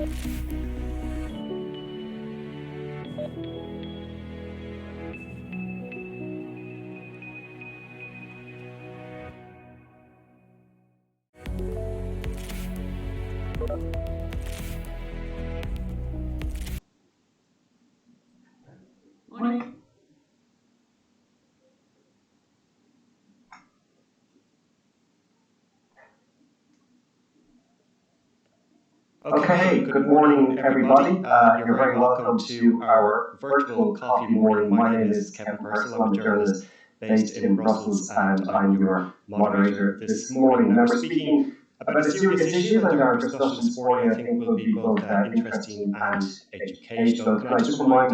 Morning. Okay, good morning, everybody. You're very welcome to our virtual coffee morning. My name is Kevin Purcell. I'm a journalist based in Brussels, and I'm your moderator this morning. Now, we're speaking about a serious issue, and our discussion this morning, I think, will be both interesting and educational. Can I just remind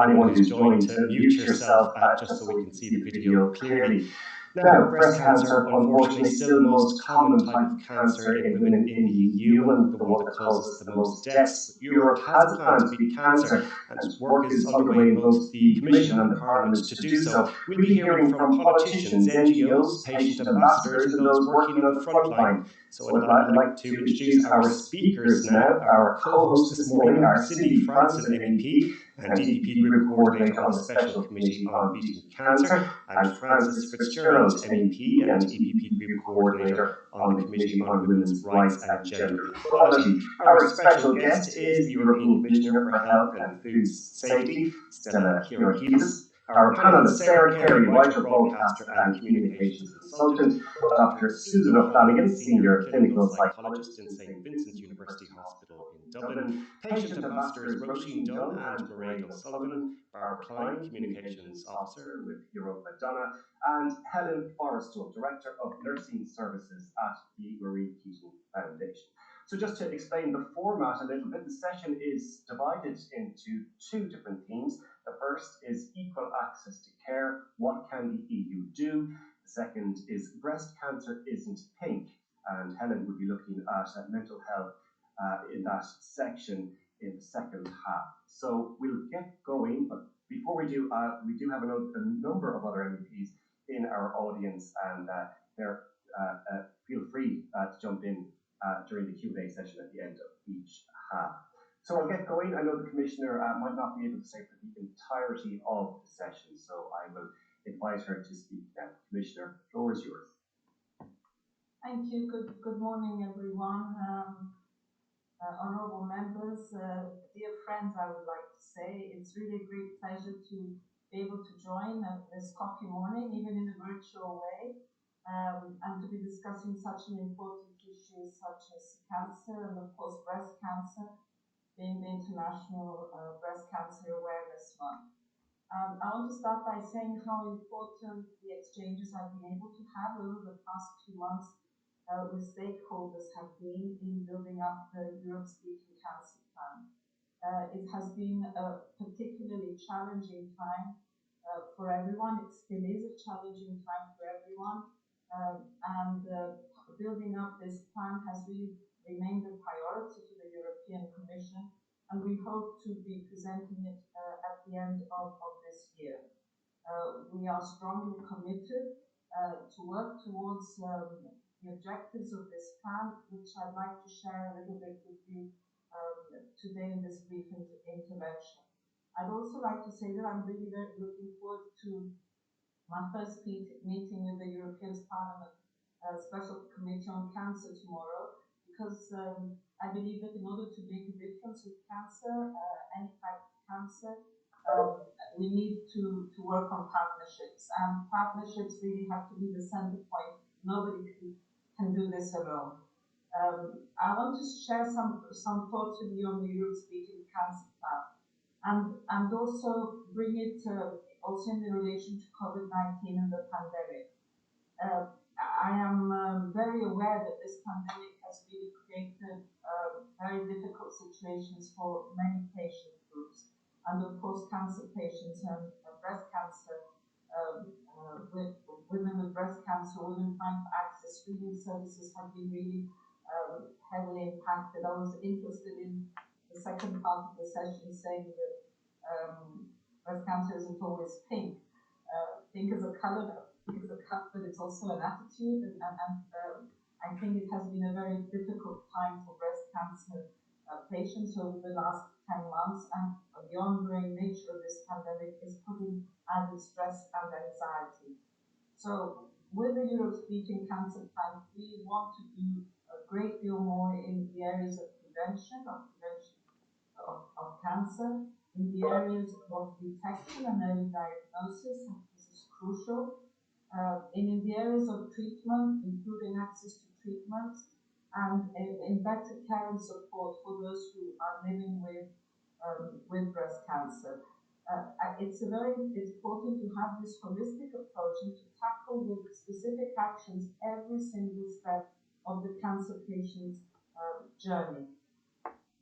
anyone who's joined to mute yourself just so we can see the video clearly. Now, breast cancer, unfortunately, is still the most common type of cancer in women in the EU and the one that causes the most deaths. Europe has a plan to beat cancer, and work is underway in both the Commission and the Parliament to do so. We'll be hearing from politicians, NGOs, patient ambassadors, and those working on the front line. So I'd like to introduce our speakers now. Our co-hosts this morning are Cindy Franssen, MEP, and DPP Group Coordinator on the Special Committee on Beating Cancer, and Francis Fitzgerald, MEP and EPP Group Coordinator on the Committee on Women's Rights and Gender Equality. Our special guest is the European Commissioner for Health and Food Safety, Stella Kyriakides. Our panelist, Sarah Carey, writer, broadcaster and communications consultant, Dr. Susan O'Flanagan, senior clinical psychologist in St Vincent's University Hospital in Dublin, patient ambassadors Roisin Dunn and Mairead O'Sullivan, Barbara Klein, communications officer with Europa, Donna, and Helen Forrestal, director of nursing services at the Keating Foundation. So just to explain the format a little bit, the session is divided into two different themes. The first is equal access to care. What can the EU do? The second is breast cancer isn't pink. And Helen will be looking at mental health in that section in the second half. So we'll get going, but before we do have a number of other MEPs in our audience, and feel free to jump in during the Q&A session at the end of each half. So I'll get going. I know the Commissioner might not be able to stay for the entirety of the session, so I will invite her to speak now. Commissioner, the floor is yours. Thank you. Good morning, everyone. Honourable members, dear friends, I would like to say it's really a great pleasure to be able to join this coffee morning, even in a virtual way, and to be discussing such an important issue such as cancer and, of course, breast cancer, being the International Breast Cancer Awareness Month. I want to start by saying how important the exchanges I've been able to have over the past 2 months with stakeholders have been in building up the Europe's Beating Cancer Plan. It has been a particularly challenging time for everyone. It still is a challenging time for everyone. Building up this plan has really remained a priority for the European Commission, and we hope to be presenting it at the end of this year. We are strongly committed to work towards the objectives of this plan, which I'd like to share a little bit with you today in this brief intervention. I'd also like to say that I'm really very looking forward to my first meeting with the European Parliament Special Committee on Cancer tomorrow, because I believe that in order to make a difference with cancer, any type of cancer, we need to work on partnerships, and partnerships really have to be the center point. Nobody can do this alone. I want to share some thoughts with you on the Europe's Beating Cancer Plan, and also bring it also in relation to COVID-19 and the pandemic. I am very aware that this pandemic has really created very difficult situations for many patient groups, and of course cancer patients and breast cancer, women with breast cancer, women trying to access screening services have been really heavily impacted. I was interested in the second part of the session saying that breast cancer isn't always pink. Pink is a color, but it's also an attitude, and I think it has been a very difficult time for breast cancer patients over the last 10 months, and the ongoing nature of this pandemic is putting added stress and anxiety. So with the Europe's Beating Cancer Plan, we want to do a great deal more in the areas of prevention of cancer, in the areas of detection and early diagnosis, and this is crucial, in the areas of treatment, improving access to treatment, and in better care and support for those who are living with breast cancer. It's very important to have this holistic approach and to tackle with specific actions every single step of the cancer patient's journey.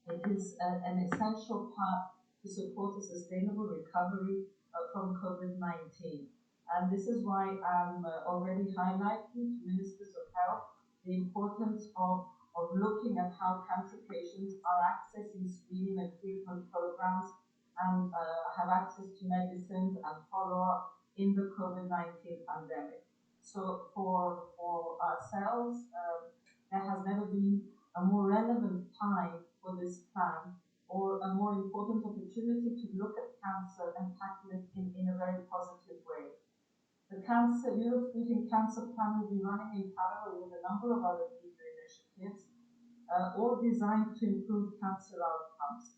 It is an essential part to support a sustainable recovery from COVID-19. And this is why I'm already highlighting to Ministers of Health the importance of looking at how cancer patients are accessing screening and treatment programs and have access to medicines and follow-up in the COVID-19 pandemic. So for ourselves, there has never been a more relevant time for this plan or a more important opportunity to look at cancer and tackle it in a very positive way. The Europe's Beating Cancer Plan will be running in parallel with a number of other future initiatives, all designed to improve cancer outcomes.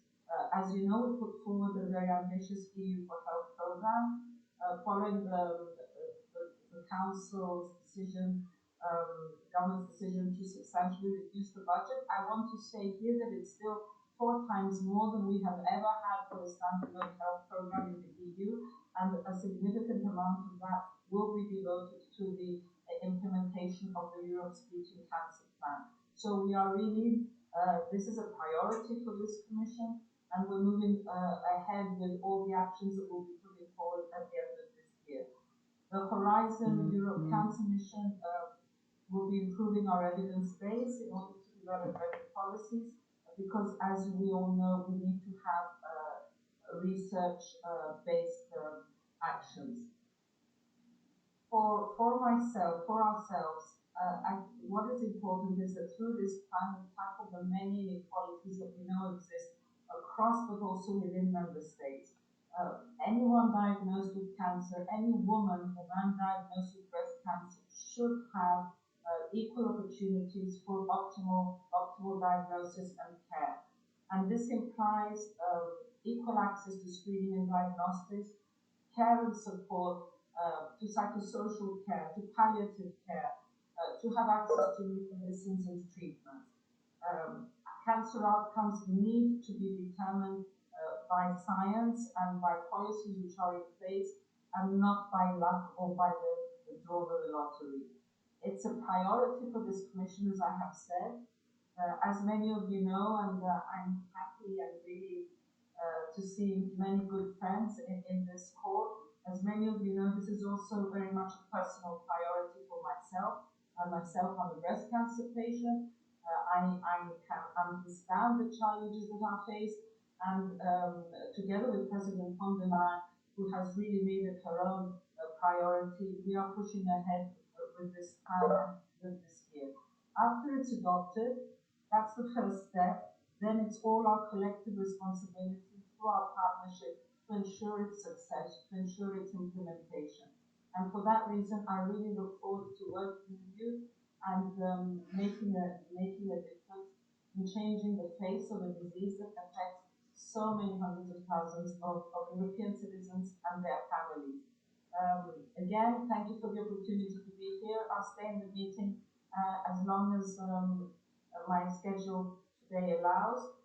As you know, we put forward a very ambitious EU for Health program, following the Council's decision, government's decision to substantially reduce the budget. I want to say here that it's still 4 times more than we have ever had for the standalone health program in the EU, and a significant amount of that will be devoted to the implementation of the Europe's Beating Cancer Plan. So we are really, this is a priority for this Commission, and we're moving ahead with all the actions that we'll be putting forward at the end of this year. The Horizon Europe Cancer Mission will be improving our evidence base in order to develop better policies, because as we all know, we need to have research-based actions. For myself, for ourselves, what is important is that through this plan we tackle the many inequalities that we know exist across but also within member states. Anyone diagnosed with cancer, any woman or man diagnosed with breast cancer should have equal opportunities for optimal diagnosis and care. And this implies equal access to screening and diagnostics, care and support, to psychosocial care, to palliative care, to have access to new medicines and treatment. Cancer outcomes need to be determined by science and by policies which are in place, and not by luck or by the draw of the lottery. It's a priority for this Commission, as I have said. As many of you know, and I'm happy and really to see many good friends in this call. As many of you know, this is also very much a personal priority for myself. I'm a breast cancer patient. I can understand the challenges that are faced, and together with President von der Leyen, who has really made it her own priority, we are pushing ahead with this plan this year. After it's adopted, that's the first step. Then it's all our collective responsibility through our partnership to ensure its success, to ensure its implementation. And for that reason, I really look forward to working with you and making a difference in changing the face of a disease that affects so many hundreds of thousands of European citizens and their families. Again, thank you for the opportunity to be here. I'll stay in the meeting as long as my schedule today allows.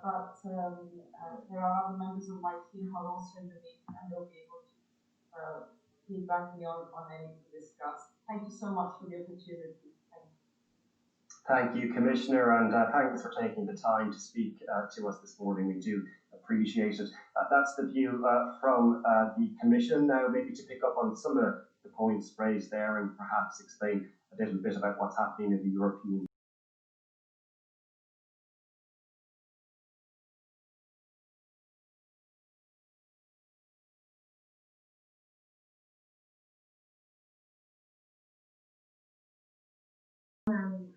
But there are other members of my team who are also in the meeting, and they'll be able to feedback me on anything discussed. Thank you so much for the opportunity. Thank you, Commissioner, and thanks for taking the time to speak to us this morning. We do appreciate it. That's the view from the Commission. Now, maybe to pick up on some of the points raised there and perhaps explain a little bit about what's happening in the European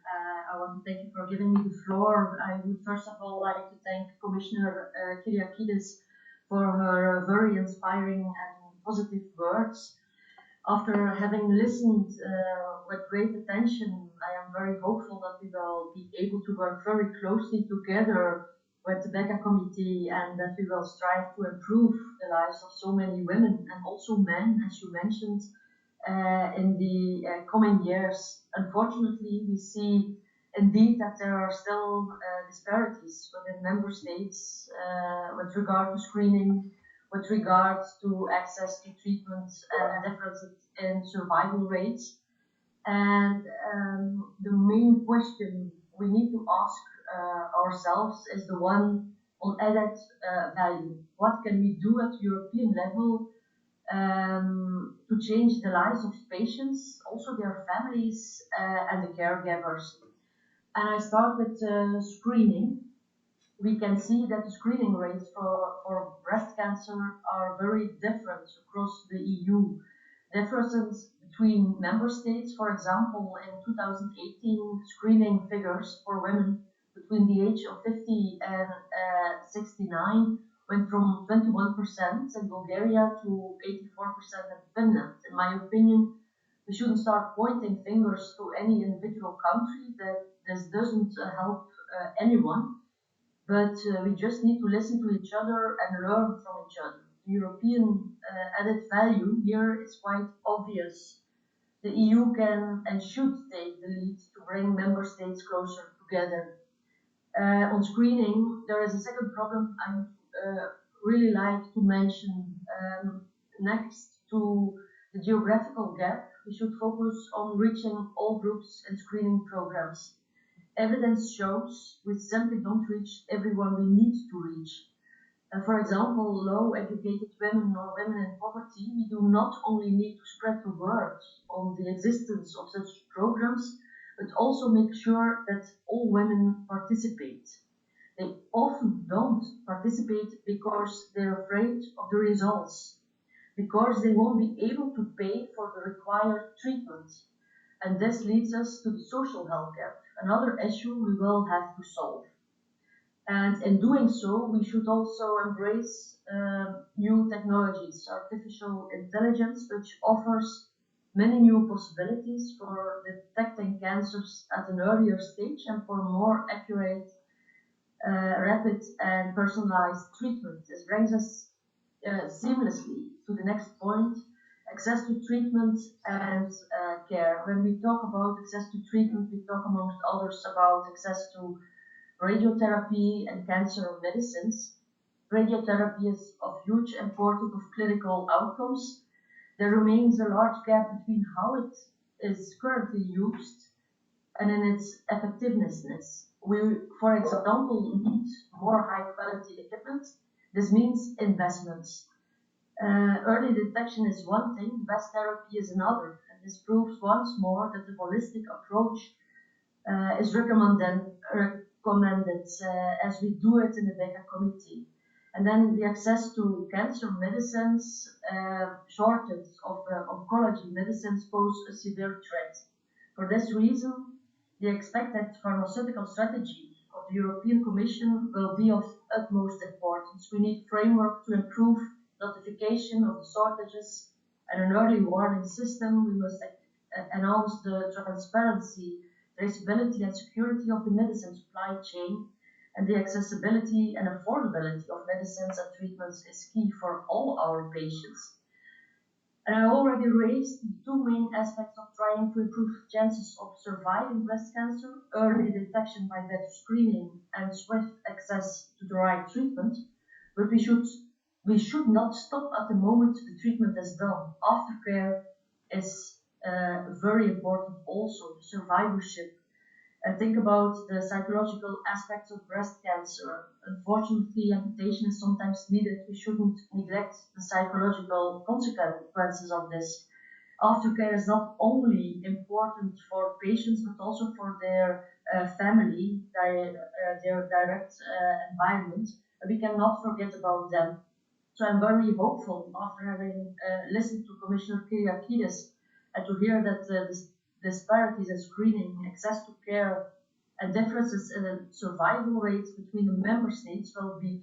I want to thank you for giving me the floor. I would first of all like to thank Commissioner Kyriakides for her very inspiring and positive words. After having listened with great attention, I am very hopeful that we will be able to work very closely together with the BECA committee and that we will strive to improve the lives of so many women and also men, as you mentioned, in the coming years. Unfortunately, we see indeed that there are still disparities within member states with regard to screening, with regard to access to treatment and differences in survival rates. And the main question we need to ask ourselves is the one on added value. What can we do at European level to change the lives of patients, also their families and the caregivers? And I start with screening. We can see that the screening rates for breast cancer are very different across the EU. Differences between member states, for example, in 2018, screening figures for women between the age of 50 and 69 went from 21% in Bulgaria to 84% in Finland. In my opinion, we shouldn't start pointing fingers to any individual country, that this doesn't help anyone, but we just need to listen to each other and learn from each other. The European added value here is quite obvious. The EU can and should take the lead to bring member states closer together. On screening, there is a second problem I would really like to mention. Next to the geographical gap, we should focus on reaching all groups in screening programs. Evidence shows we simply don't reach everyone we need to reach. For example, low educated women or women in poverty, we do not only need to spread the word on the existence of such programs, but also make sure that all women participate. They often don't participate because they're afraid of the results, because they won't be able to pay for the required treatment. And this leads us to the social health gap, another issue we will have to solve. And in doing so, we should also embrace new technologies, artificial intelligence, which offers many new possibilities for detecting cancers at an earlier stage and for more accurate, rapid and personalized treatment. This brings us seamlessly to the next point: access to treatment and care. When we talk about access to treatment, we talk amongst others about access to radiotherapy and cancer medicines. Radiotherapy is of huge importance of clinical outcomes. There remains a large gap between how it is currently used and in its effectiveness. We, for example, need more high quality equipment. This means investments. Early detection is one thing, best therapy is another. And this proves once more that the holistic approach is recommended as we do it in the BECA committee. And then the access to cancer medicines, shortage of oncology medicines pose a severe threat. For this reason, the expected pharmaceutical strategy of the European Commission will be of utmost importance. We need framework to improve notification of the shortages and an early warning system. We must enhance the transparency, traceability and security of the medicine supply chain, and the accessibility and affordability of medicines and treatments is key for all our patients. And I already raised the two main aspects of trying to improve chances of surviving breast cancer: early detection by better screening and swift access to the right treatment. But we should not stop at the moment the treatment is done. Aftercare is very important also, the survivorship. And think about the psychological aspects of breast cancer. Unfortunately, amputation is sometimes needed. We shouldn't neglect the psychological consequences of this. Aftercare is not only important for patients, but also for their family, their direct environment. We cannot forget about them. So I'm very hopeful after having listened to Commissioner Kyriakides and to hear that disparities in screening, access to care, and differences in survival rates between the member states will be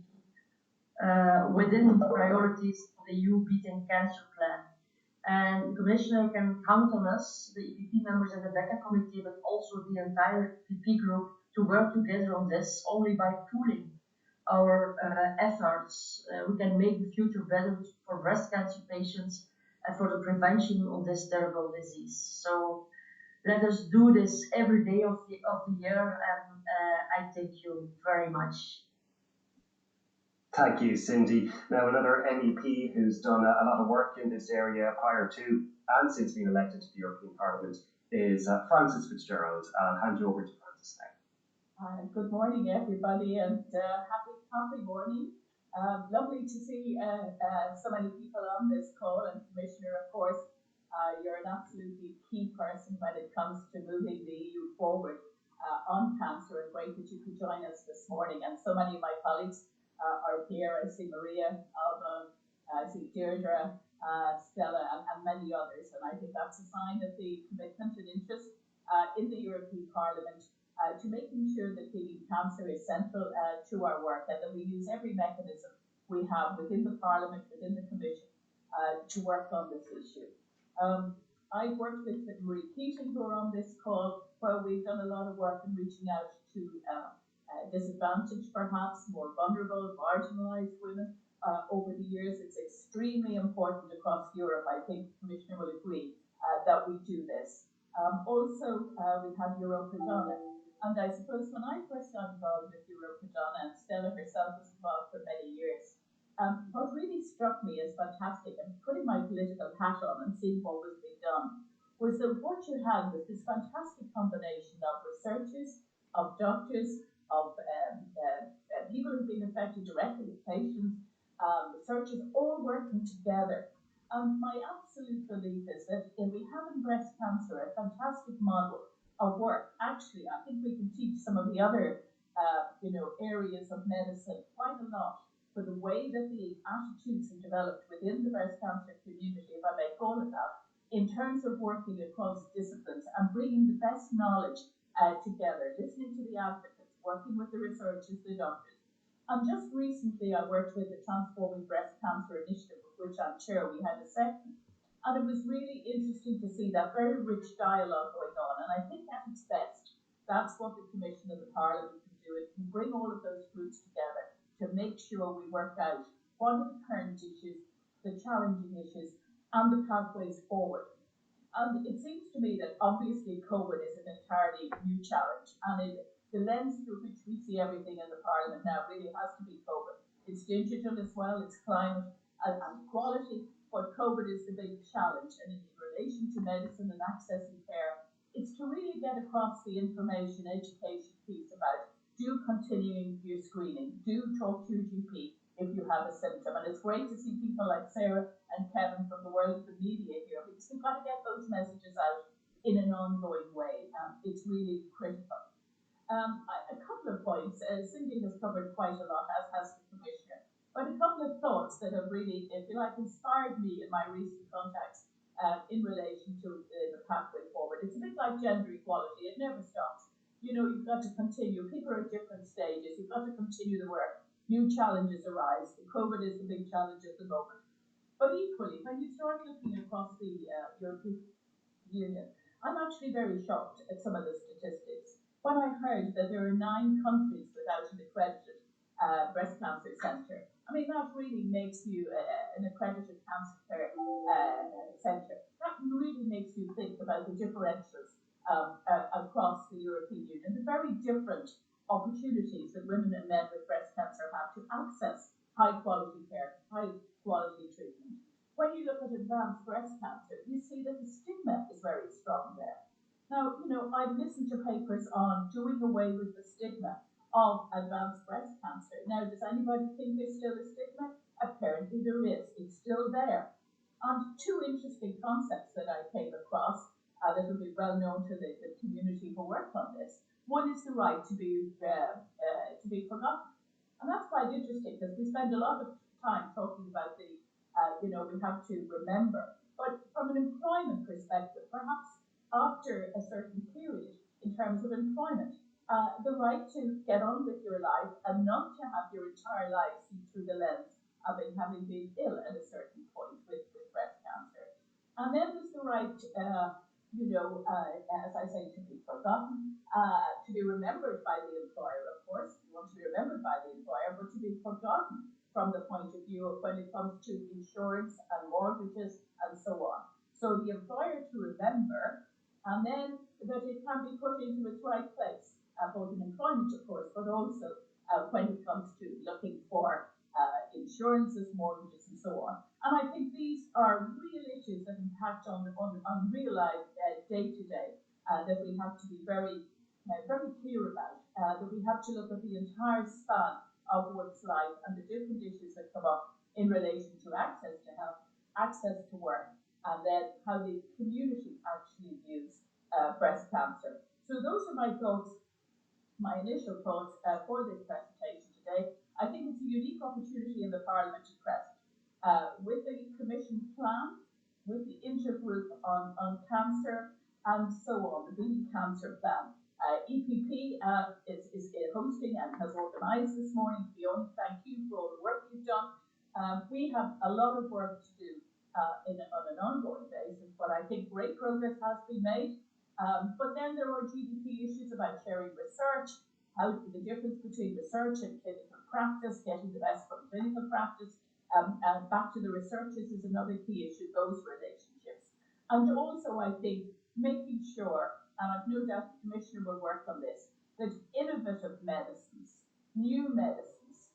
within the priorities of the EU Beating Cancer Plan. And the Commissioner can count on us, the EPP members in the BECA committee, but also the entire PP group, to work together on this. Only by pooling our efforts, we can make the future better for breast cancer patients and for the prevention of this terrible disease. So let us do this every day of the year, and I thank you very much. Thank you, Cindy. Now, another MEP who's done a lot of work in this area prior to and since being elected to the European Parliament is Franssen Fitzgerald. I'll hand you over to Frances now. Good morning, everybody, and happy coffee morning. Lovely to see so many people on this call, and Commissioner, of course, you're an absolutely key person when it comes to moving the EU forward on cancer, and great that you could join us this morning. And so many of my colleagues are here. I see Maria, Alba, I see Deirdre, Stella, and many others, and I think that's a sign of the commitment and interest in the European Parliament to making sure that beating cancer is central to our work, and that we use every mechanism we have within the Parliament, within the Commission, to work on this issue. I've worked with Marie Keating, who are on this call, where we've done a lot of work in reaching out to disadvantaged, perhaps more vulnerable, marginalised women over the years. It's extremely important across Europe. I think the Commissioner will agree that we do this. Also, we have Europa, Donna. And I suppose when I first got involved with Europa, Donna, and Stella herself was involved for many years, what really struck me as fantastic, and putting my political hat on and seeing what was being done, was that what you had was this fantastic combination of researchers, of doctors, of people who've been affected directly with patients, researchers all working together. And my absolute belief is that if we have in breast cancer a fantastic model of work, actually, I think we can teach some of the other areas of medicine quite a lot for the way that the attitudes have developed within the breast cancer community, if I may call it that, in terms of working across disciplines and bringing the best knowledge together, listening to the advocates, working with the researchers, the doctors. And just recently I worked with the Transforming Breast Cancer Initiative, of which I'm chair. We had a session, and it was really interesting to see that very rich dialogue going on. And I think at its best, that's what the Commission and the Parliament can do. It can bring all of those groups together to make sure we work out what are the current issues, the challenging issues, and the pathways forward. And it seems to me that obviously COVID is an entirely new challenge, and the lens through which we see everything in the Parliament now really has to be COVID. It's digital as well, it's climate and equality, but COVID is the big challenge. And in relation to medicine and accessing care, it's to really get across the information education piece about do continuing your screening, do talk to your GP if you have a symptom. And it's great to see people like Sarah and Kevin from the world of the media here, because we've got to get those messages out in an ongoing way. It's really critical. A couple of points. Cindy has covered quite a lot, as has the Commissioner. But a couple of thoughts that have really, if you like, inspired me in my recent contacts in relation to the pathway forward. It's a bit like gender equality. It never stops. You know, you've got to continue. People are at different stages. You've got to continue the work. New challenges arise. COVID is the big challenge at the moment. But equally, when you start looking across the European Union, I'm actually very shocked at some of the statistics. When I heard that there are 9 countries without an accredited breast cancer centre, I mean, that really makes you an accredited cancer care centre. That really makes you think about the differentials across the European Union, the very different opportunities that women and men with breast cancer have to access high quality care, high quality treatment. When you look at advanced breast cancer, you see that the stigma is very strong there. Now, you know, I've listened to papers on doing away with the stigma of advanced breast cancer. Now, does anybody think there's still a stigma? Apparently there is. It's still there. And 2 interesting concepts that I came across that will be well known to the community who work on this. One is the right to be forgotten. And that's quite interesting, because we spend a lot of time talking about we have to remember. But from an employment perspective, perhaps after a certain period in terms of employment. The right to get on with your life and not to have your entire life seen through the lens of it having been ill at a certain point with breast cancer. And then there's the right, as I say, to be forgotten, to be remembered by the employer, of course. You want to be remembered by the employer, but to be forgotten from the point of view of when it comes to insurance and mortgages and so on. So the employer to remember, and then that it can be put into its right place, both in employment, of course, but also when it comes to looking for insurances, mortgages, and so on. And I think these are real issues that impact on real life day to day that we have to be very clear about. That we have to look at the entire span of one's life and the different issues that come up in relation to access to health, access to work, and then how the community actually views breast cancer. So those are my thoughts, my initial thoughts for this presentation today. I think it's a unique opportunity in the Parliament at present. With the Commission plan, with the intergroup on cancer, and so on, the Beating Cancer Plan. EPP is hosting and has organised this morning. Fiona, thank you for all the work you've done. We have a lot of work to do on an ongoing basis, but I think great progress has been made. But then there are GDP issues about sharing research, how the difference between research and clinical practice, getting the best from clinical practice, and back to the researchers is another key issue, those relationships. And also, I think, making sure, and I've no doubt the Commissioner will work on this, that innovative medicines, new medicines,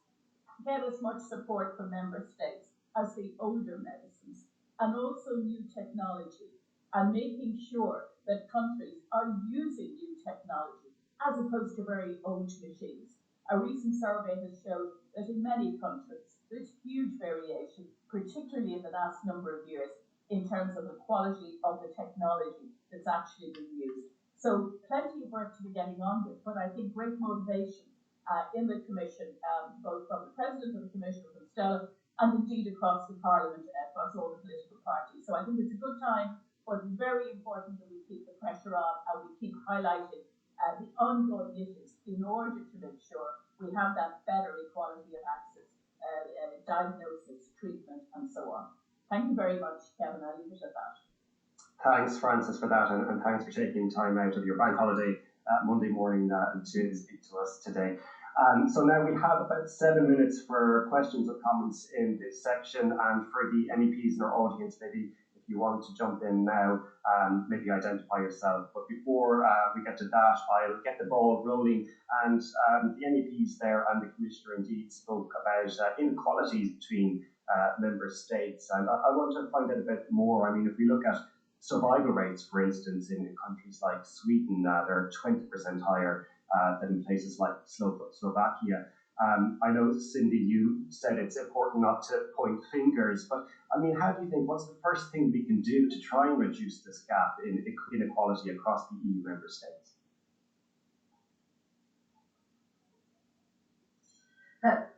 get as much support from Member States as the older medicines, and also new technology, and making sure that countries are using new technology as opposed to very old machines. A recent survey has shown that in many countries there's huge variation, particularly in the last number of years, in terms of the quality of the technology that's actually being used. So plenty of work to be getting on with, but I think great motivation in the Commission, both from the President of the Commission, from Stella, and indeed across the Parliament, across all the political parties. So I think it's a good time, but very important that we keep the pressure on and we keep highlighting the ongoing issues in order to make sure we have that better equality of access, diagnosis, treatment, and so on. Thank you very much, Kevin. I'll leave it at that. Thanks, Frances, for that, and thanks for taking time out of your bank holiday Monday morning to speak to us today. So now we have about 7 minutes for questions or comments in this section, and for the MEPs in our audience, maybe if you want to jump in now, maybe identify yourself. But before we get to that, I'll get the ball rolling. And the MEPs there and the Commissioner indeed spoke about inequalities between member states, and I want to find out a bit more. I mean, if we look at survival rates, for instance, in countries like Sweden, they're 20% higher than in places like Slovakia. I know, Cindy, you said it's important not to point fingers, but I mean, how do you think, what's the first thing we can do to try and reduce this gap in inequality across the EU member states?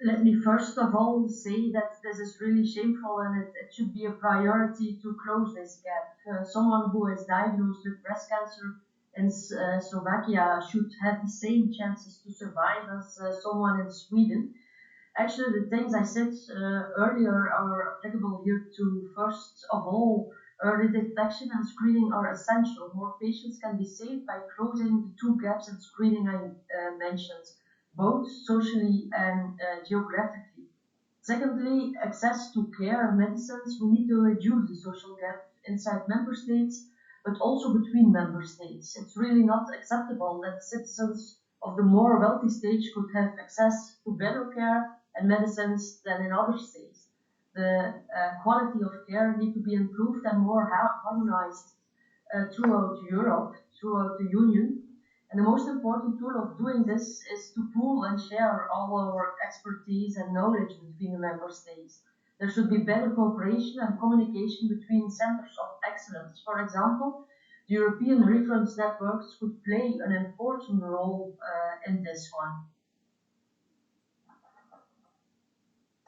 Let me first of all say that this is really shameful, and it should be a priority to close this gap. Someone who is diagnosed with breast cancer in Slovakia should have the same chances to survive as someone in Sweden. Actually, the things I said earlier are applicable here too. First of all, early detection and screening are essential. More patients can be saved by closing the two gaps in screening I mentioned, both socially and geographically. Secondly, access to care and medicines. We need to reduce the social gap inside member states, but also between member states. It's really not acceptable that citizens of the more wealthy states could have access to better care and medicines than in other states. The quality of care needs to be improved and more harmonized throughout Europe, throughout the Union. And the most important tool of doing this is to pool and share all our expertise and knowledge between the member states. There should be better cooperation and communication between centers of excellence. For example, the European reference networks could play an important role in this one.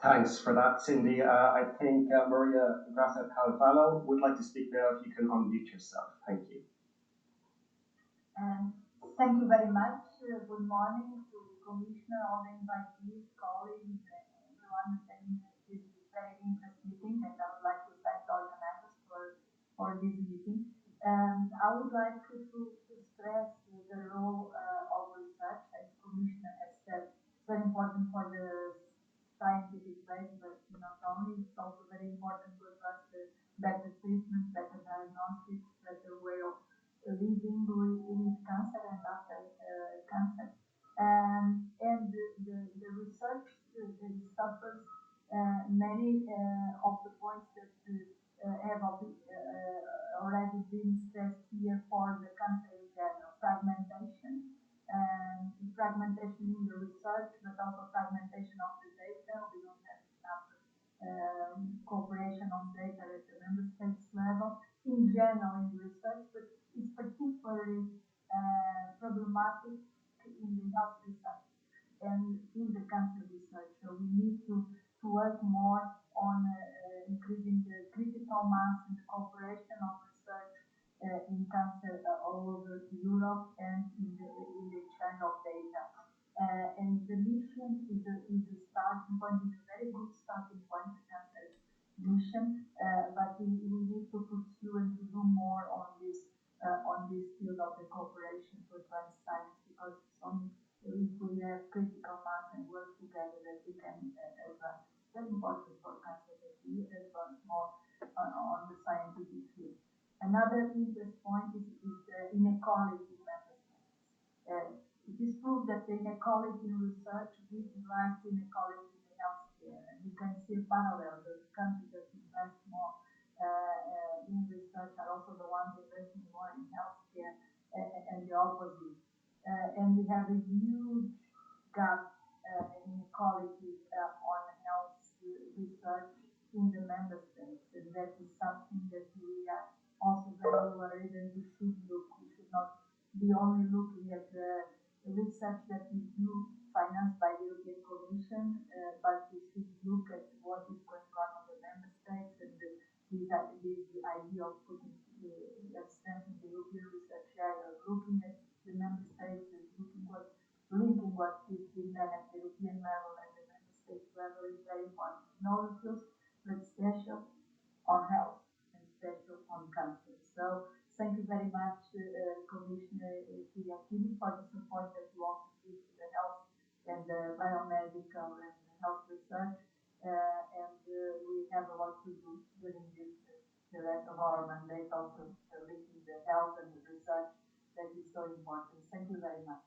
Thanks for that, Cindy. I think Maria Graça Calvallo would like to speak now, if you can unmute yourself. Thank you. Thank you very much. Good morning to Commissioner, all the invitees, colleagues, everyone attending this very interesting meeting, and I would like to thank the organizers for this meeting. I would like to stress the role of research, as Commissioner has said. It's very important for the scientific base, but not only, it's also very important to address the better treatment, better diagnostics, better way of living with cancer and after cancer. And the research suffers many of the points that have already been stressed here for the cancer in general. Fragmentation in the research, but also fragmentation of the data. We don't have enough cooperation on data at the member states level in general in research, but it's particularly problematic in the health research and in the cancer research. So we need to work more on increasing the critical mass and the cooperation of research in cancer all over Europe and in the exchange of data. And the mission is a starting point, is a very good starting point, the cancer mission, but we need to pursue and to do more on this field of the cooperation to advance science, because it's only if we have critical mass and work together that we can advance. It's very important for cancer that we advance more on the scientific field. Another interest point is the inequality in member states. It is proved that the inequality in research gives rise to inequality in the healthcare, and you can see a parallel. The countries that invest more in research are also the ones investing more in healthcare, and the opposite. And we have a huge gap in inequality on health research in the member states, and that is something that we are also very worried, and we should look. We should not be only looking at the research that we do financed by the European Commission, but we should look at what is going on the member states, and this idea of putting strengthening the European research area, looking at the member states and linking what is being done at the European level and the member states level is very important. In all the fields, but special on health and special on cancer. So thank you very much, Commissioner Kyriakides, for the support that you also give to the health and the biomedical and health research. And we have a lot to do during the rest of our mandate, also linking the health and the research that is so important. Thank you very much.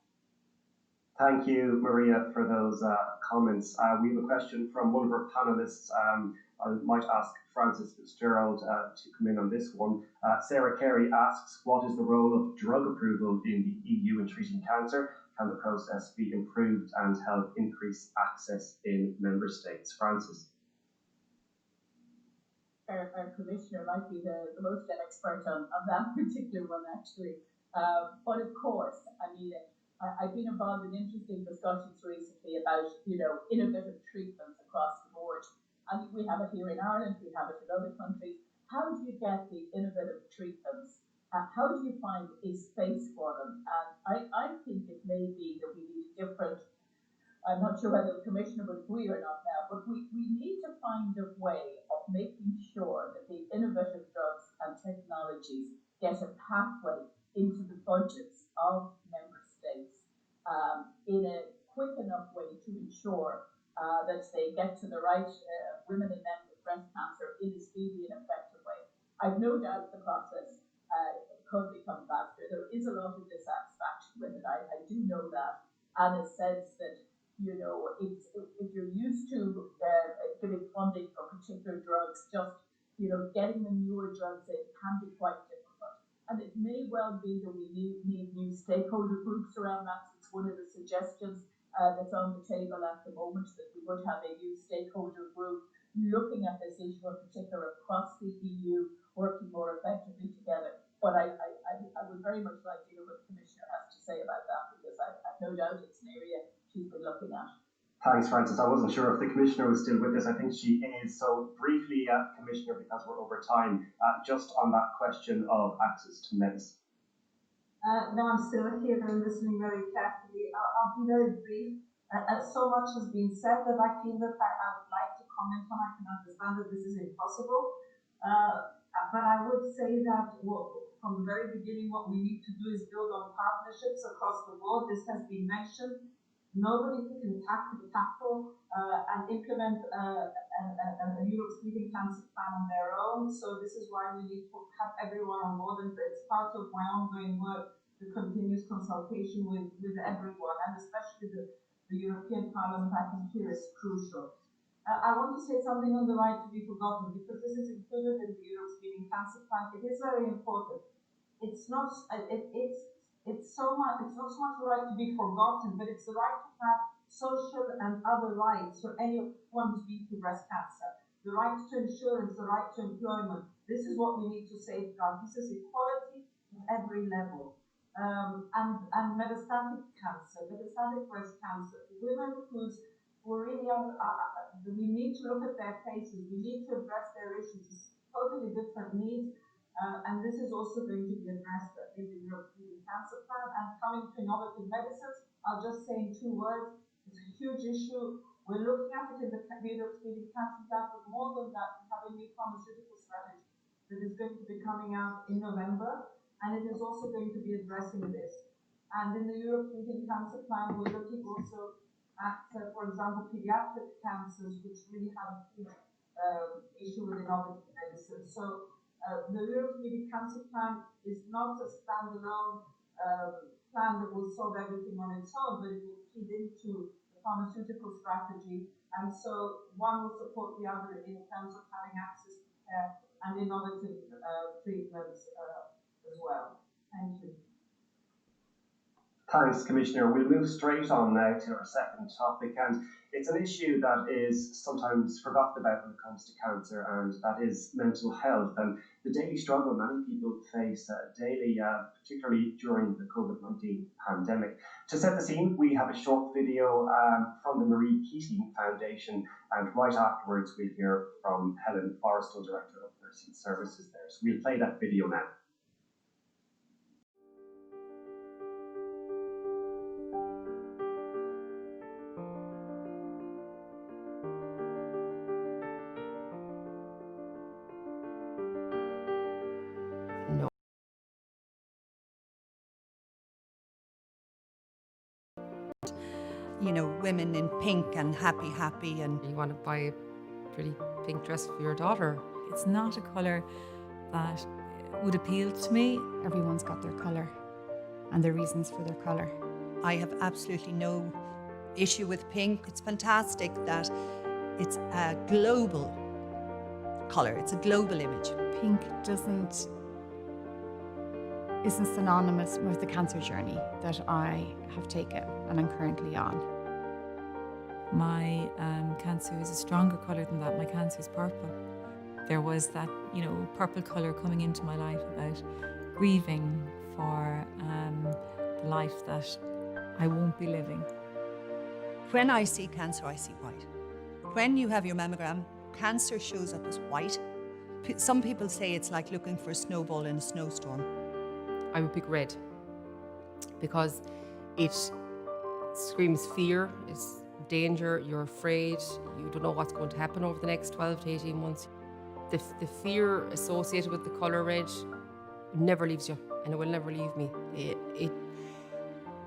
Thank you, Maria, for those comments. We have a question from one of our panelists. I might ask Francis Fitzgerald to come in on this one. Sarah Carey asks, what is the role of drug approval in the EU in treating cancer? Can the process be improved and help increase access in member states? Francis. Our commissioner might be the most expert on that particular one, actually. But of course, I mean, I've been involved in interesting discussions recently about, innovative treatments across the board. I mean, we have it here in Ireland, we have it in other countries. How do you get the innovative treatments? How do you find a space for them? And I think it may be that we need a different, I'm not sure whether the Commissioner would agree or not now, but we need to find a way of making sure that the innovative drugs and technologies get a pathway into the budgets of member states in a quick enough way to ensure that they get to the right women and men with breast cancer in a speedy and effective way. I've no doubt the process could become faster. There is a lot of dissatisfaction with it. I do know that, and a sense that if you're used to giving funding for particular drugs, just getting the newer drugs in can be quite difficult. And it may well be that we need new stakeholder groups around that. It's one of the suggestions that's on the table at the moment, that we would have a new stakeholder group looking at this issue in particular across the EU, working more effectively together. But I would very much like to hear what the Commissioner has to say about that, because I've no doubt it's an area she's been looking at. Thanks, Francis. I wasn't sure if the Commissioner was still with us. I think she is. So briefly, Commissioner, because we're over time, just on that question of access to medicine. No, I'm still here and listening very carefully. I'll be very brief. So much has been said that I feel that I would like to comment on. I can understand that this is impossible. But I would say that from the very beginning, what we need to do is build on partnerships across the board. This has been mentioned. Nobody can tackle and implement a Europe's leading cancer plan on their own. So this is why we need to have everyone on board, and it's part of my ongoing work, the continuous consultation with everyone, and especially the European Parliament. I think here is crucial. I want to say something on the right to be forgotten, because this is included in the Europe's leading cancer plan. It is very important. It's not it's not so much the right to be forgotten, but it's the right to have social and other rights for anyone who's been through breast cancer. The right to insurance, the right to employment. This is what we need to safeguard. This is equality at every level. And metastatic cancer, metastatic breast cancer, women who really we need to look at their cases. We need to address their issues. It's totally different needs. And this is also going to be addressed in the European Cancer Plan. And coming to innovative medicines, I'll just say in 2 words, it's a huge issue. We're looking at it in the European Cancer Plan, but more than that, we have a new pharmaceutical strategy that is going to be coming out in November, and it is also going to be addressing this. And in the European Cancer Plan, we're looking also at, for example, pediatric cancers, which really have a huge issue with innovative medicine. So the European Cancer Plan is not a standalone plan that will solve everything on its own, but it will feed into the pharmaceutical strategy. And so one will support the other in terms of having access to care and innovative treatments as well. Thank you. Thanks, Commissioner. We'll move straight on now to our second topic, and it's an issue that is sometimes forgotten about when it comes to cancer, and that is mental health and the daily struggle many people face daily, particularly during the COVID-19 pandemic. To set the scene, we have a short video from the Keating Foundation, and right afterwards we'll hear from Helen Forrestal, Director of Nursing Services there. So we'll play that video now. You know, women in pink and happy, and you want to buy a pretty pink dress for your daughter. It's not a colour that would appeal to me. Everyone's got their colour and their reasons for their colour. I have absolutely no issue with pink. It's fantastic that it's a global colour, it's a global image. Pink isn't synonymous with the cancer journey that I have taken and I'm currently on. My cancer is a stronger colour than that. My cancer is purple. There was that, purple colour coming into my life about grieving for the life that I won't be living. When I see cancer, I see white. When you have your mammogram, cancer shows up as white. Some people say it's like looking for a snowball in a snowstorm. I would pick red because it screams fear, it's danger, you're afraid, you don't know what's going to happen over the next 12 to 18 months. The fear associated with the colour red never leaves you, and it will never leave me.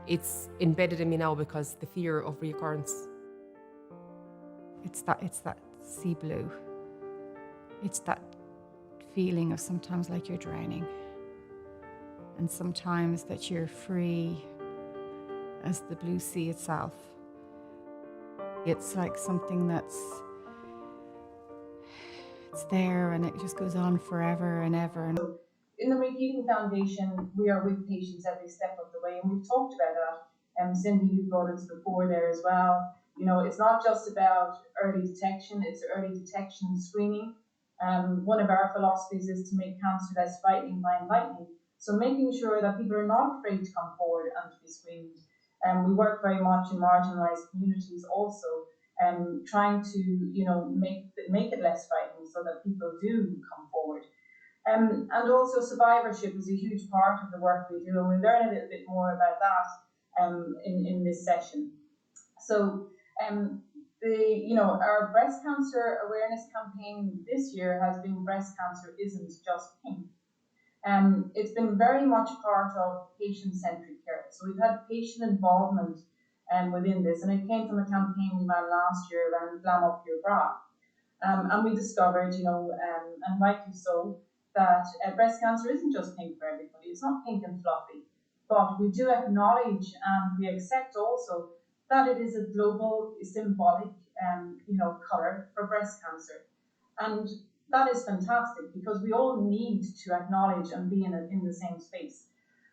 It's embedded in me now because the fear of reoccurrence. It's that sea blue. It's that feeling of sometimes like you're drowning, and sometimes that you're free as the blue sea itself. It's like something it's there and it just goes on forever and ever. In the Keating Foundation, we are with patients every step of the way, and we've talked about that. Cindy, you brought it to the fore there as well. It's not just about early detection, it's early detection and screening. One of our philosophies is to make cancer less frightening by inviting. So making sure that people are not afraid to come forward and to be screened. We work very much in marginalised communities also, trying to make it less frightening so that people do come forward. And also survivorship is a huge part of the work we do, and we'll learn a little bit more about that in this session. So our breast cancer awareness campaign this year has been Breast Cancer Isn't Just Pink. It's been very much part of patient-centric care. So we've had patient involvement within this, and it came from a campaign we ran last year around Glam Up Your Bra. And we discovered, and rightly so, that breast cancer isn't just pink for everybody. It's not pink and fluffy, but we do acknowledge and we accept also that it is a global symbolic, colour for breast cancer. And that is fantastic because we all need to acknowledge and be in the same space.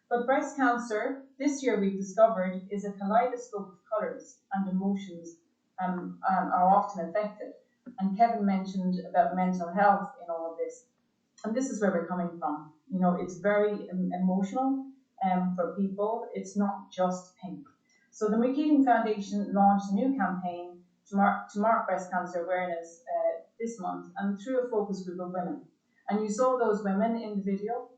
But breast cancer, this year we've discovered, is a kaleidoscope of colours and emotions are often affected. And Kevin mentioned about mental health in all of this. And this is where we're coming from. It's very emotional for people. It's not just pink. So the Keating Foundation launched a new campaign to mark breast cancer awareness this month, and through a focus group of women. And you saw those women in the video,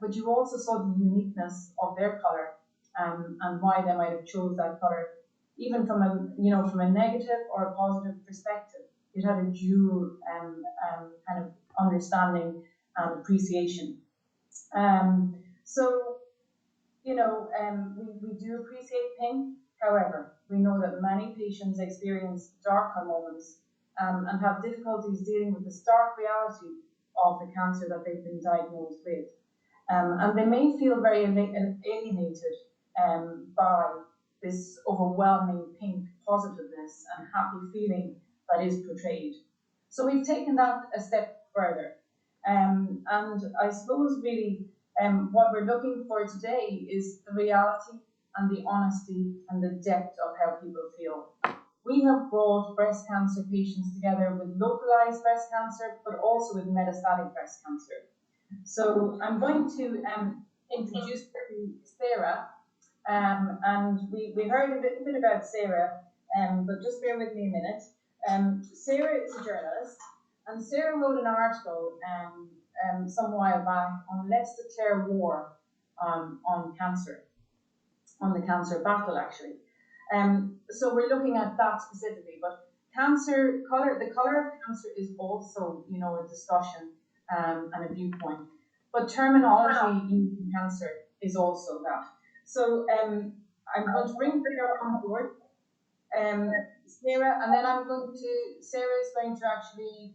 but you also saw the uniqueness of their colour and why they might have chose that colour, even from a negative or a positive perspective. It had a dual kind of understanding and appreciation. We do appreciate pink. However, we know that many patients experience darker moments and have difficulties dealing with the stark reality of the cancer that they've been diagnosed with. And they may feel very alienated by this overwhelming pink positiveness and happy feeling that is portrayed. So we've taken that a step further. And I suppose really what we're looking for today is the reality and the honesty and the depth of how people feel. We have brought breast cancer patients together with localized breast cancer, but also with metastatic breast cancer. So I'm going to introduce Sarah, and we heard a little bit about Sarah, but just bear with me a minute. Sarah is a journalist, and Sarah wrote an article some while back on Let's Declare War on cancer, on the cancer battle actually. So we're looking at that specifically, but the colour of cancer is also, a discussion and a viewpoint. But terminology in cancer is also that. So I'm going to bring Sarah on board, Sarah, and then Sarah is going to actually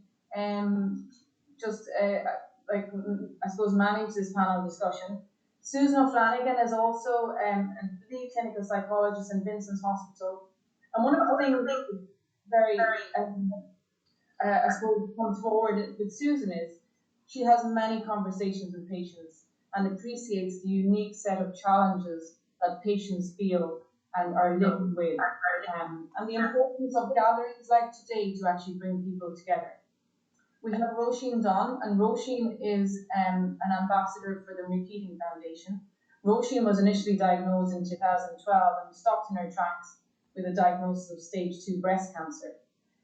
I suppose manage this panel discussion. Susan O'Flanagan is also a lead clinical psychologist in Vincent's Hospital. And one of the things that very, I suppose, comes forward with Susan is she has many conversations with patients and appreciates the unique set of challenges that patients feel and are living with, and the importance of gatherings like today to actually bring people together. We have Roisin Dunn, and Roisin is an ambassador for the Keating Foundation. Roisin was initially diagnosed in 2012 and stopped in her tracks with a diagnosis of stage 2 breast cancer.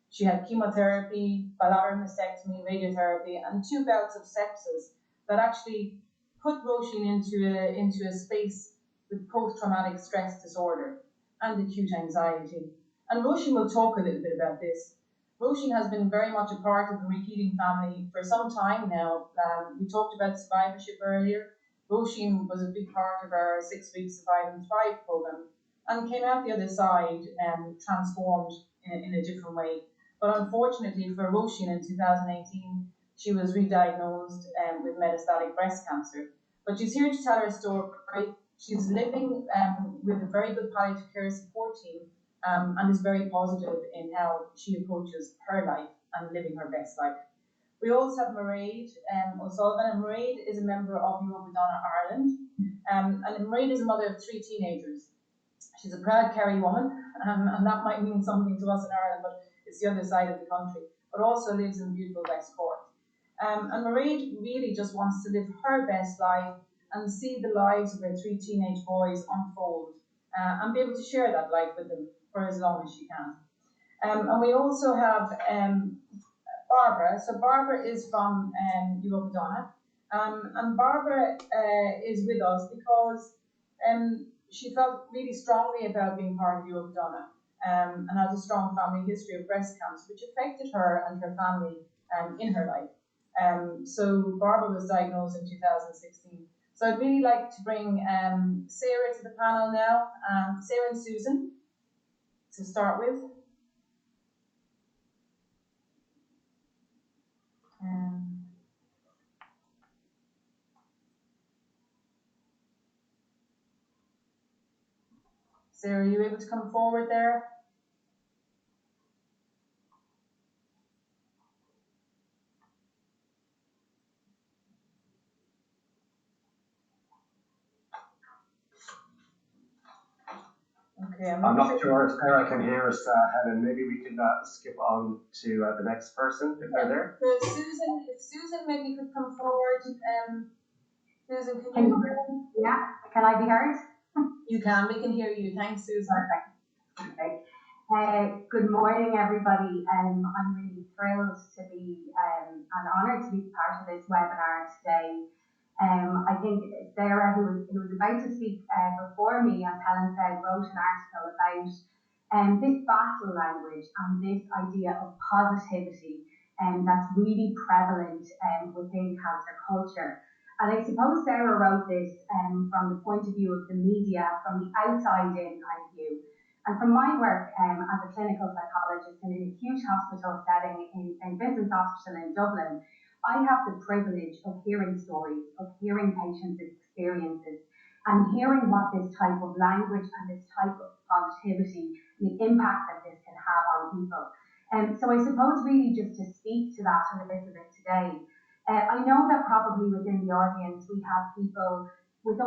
She had chemotherapy, bilateral mastectomy, radiotherapy, and 2 bouts of sepsis that actually put Roisin into a space with post-traumatic stress disorder and acute anxiety. And Roisin will talk a little bit about this. Roisin has been very much a part of the Keating family for some time now. We talked about survivorship earlier. Roisin was a big part of our 6-week Survive and Thrive programme and came out the other side transformed in a different way. But unfortunately for Roisin in 2018, she was re-diagnosed with metastatic breast cancer. But she's here to tell her story. She's living with a very good palliative care support team and is very positive in how she approaches her life and living her best life. We also have Mairead O'Sullivan, and Mairead is a member of Europa, Donna, Ireland. And Mairead is a mother of 3 teenagers. She's a proud Kerry woman, and that might mean something to us in Ireland, but it's the other side of the country, but also lives in beautiful West Cork. And Mairead really just wants to live her best life and see the lives of her 3 teenage boys unfold and be able to share that life with them for as long as she can. And we also have Barbara. So Barbara is from Europa, Donna. And Barbara is with us because she felt really strongly about being part of Europa Donna, and has a strong family history of breast cancer, which affected her and her family in her life. So Barbara was diagnosed in 2016. So I'd really like to bring Sarah to the panel now, Sarah and Susan to start with. Sarah, are you able to come forward there? Okay, I'm not sure if Sarah can hear us, Helen. Maybe we can skip on to the next person if they're there. So Susan, if Susan maybe could come forward. Susan, can you hear me? Yeah, can I be heard? You can, we can hear you. Thanks, Susan. Perfect. Okay. Good morning, everybody. I'm really thrilled to be and honoured to be part of this webinar today. I think Sarah, who was about to speak before me, as Helen said, wrote an article about this battle language and this idea of positivity that's really prevalent within cancer culture. And I suppose Sarah wrote this from the point of view of the media, from the outside in kind of view. And from my work as a clinical psychologist and in a huge hospital setting in St Vincent's Hospital in Dublin, I have the privilege of hearing stories, of hearing patients' experiences, and hearing what this type of language and this type of positivity, the impact that this can have on people. So I suppose really just to speak to that a little bit today. I know that probably within the audience we have people with of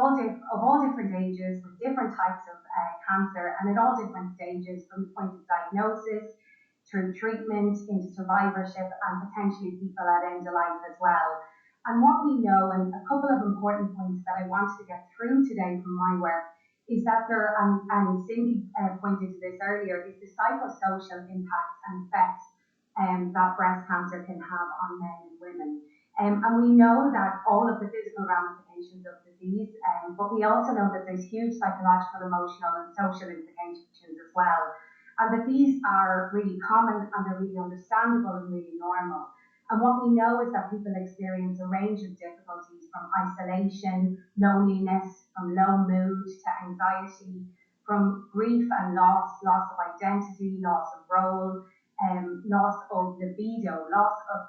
all different ages, with different types of cancer, and at all different stages, from the point of diagnosis through treatment into survivorship, and potentially people at end of life as well. And what we know, and a couple of important points that I wanted to get through today from my work, is that there, and Cindy pointed to this earlier, is the psychosocial impact and effects that breast cancer can have on men and women. And we know that all of the physical ramifications of disease, but we also know that there's huge psychological, emotional, and social implications as well. And that these are really common and they're really understandable and really normal. And what we know is that people experience a range of difficulties, from isolation, loneliness, from low mood to anxiety, from grief and loss of identity, loss of role, loss of libido, loss of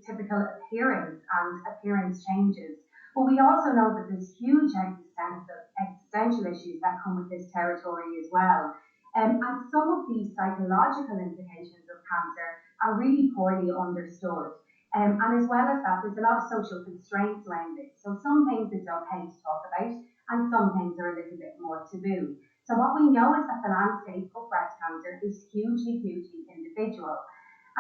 typical appearance and appearance changes. But we also know that there's huge existential issues that come with this territory as well. And some of these psychological implications of cancer are really poorly understood. And as well as that, there's a lot of social constraints around it. So some things it's okay to talk about, and some things are a little bit more taboo. So what we know is that the landscape of breast cancer is hugely, hugely individual.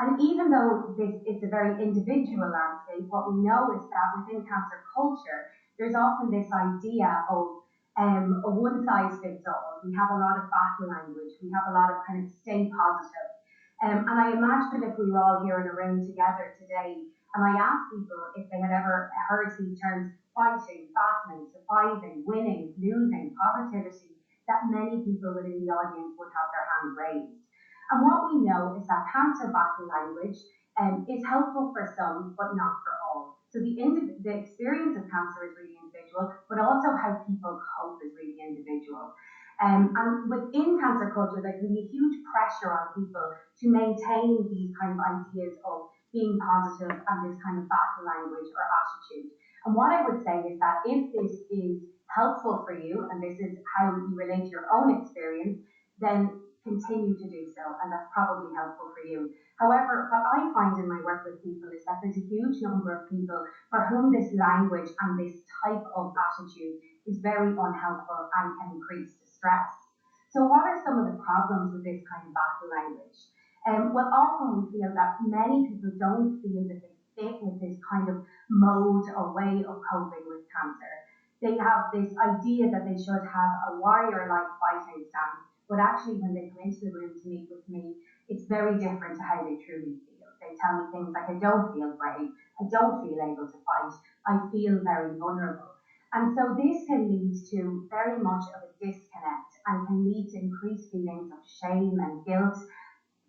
And even though it's a very individual landscape, what we know is that within cancer culture, there's often this idea of a one-size-fits-all. We have a lot of battle language. We have a lot of kind of stay positive. And I imagine if we were all here in a room together today, and I asked people if they had ever heard these terms, fighting, battling, surviving, winning, losing, positivity, that many people within the audience would have their hand raised. And what we know is that cancer battle language is helpful for some, but not for all. So the experience of cancer is really individual, but also how people cope is really individual. And within cancer culture, there can be a huge pressure on people to maintain these kind of ideas of being positive and this kind of battle language or attitude. And what I would say is that if this is helpful for you, and this is how you relate to your own experience, then continue to do so, and that's probably helpful for you. However, what I find in my work with people is that there's a huge number of people for whom this language and this type of attitude is very unhelpful and can increase distress. So what are some of the problems with this kind of battle language? Well, often we feel that many people don't feel that they fit with this kind of mode or way of coping with cancer. They have this idea that they should have a warrior-like fighting stance, but actually when they come into the room to meet with me, it's very different to how they truly feel. They tell me things like, I don't feel brave, I I don't feel able to fight. I feel very vulnerable. And so this can lead to very much of a disconnect and can lead to increased feelings of shame and guilt,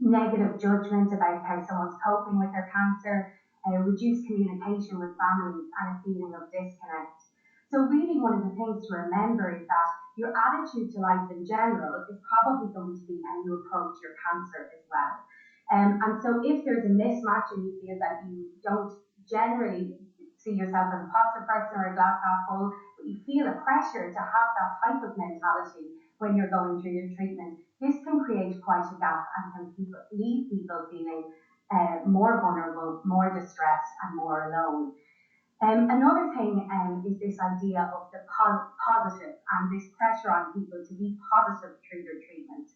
negative judgment about how someone's coping with their cancer, reduced communication with families, and a feeling of disconnect. So really one of the things to remember is that your attitude to life in general is probably going to be how you approach your cancer as well. And so if there's a mismatch and you feel that you don't generally see yourself as a positive person or a glass half full, but you feel a pressure to have that type of mentality when you're going through your treatment, this can create quite a gap and can leave people feeling more vulnerable, more distressed, and more alone. Another thing is this idea of the positive and this pressure on people to be positive through their treatment.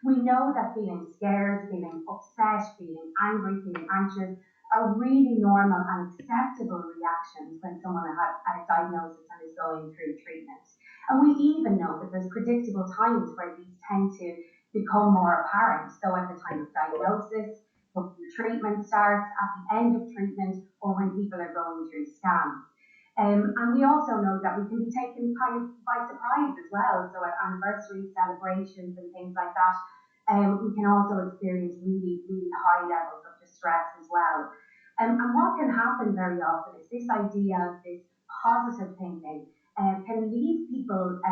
We know that feeling scared, feeling upset, feeling angry, feeling anxious are really normal and acceptable reactions when someone has a diagnosis and is going through treatment. And we even know that there's predictable times where these tend to become more apparent. So at the time of diagnosis, when treatment starts, at the end of treatment, or when people are going through scans. And we also know that we can be taken kind of by surprise as well. So at anniversaries, celebrations, and things like that, we can also experience really, really high levels of distress as well. And what can happen very often is this idea of this positive thinking can leave people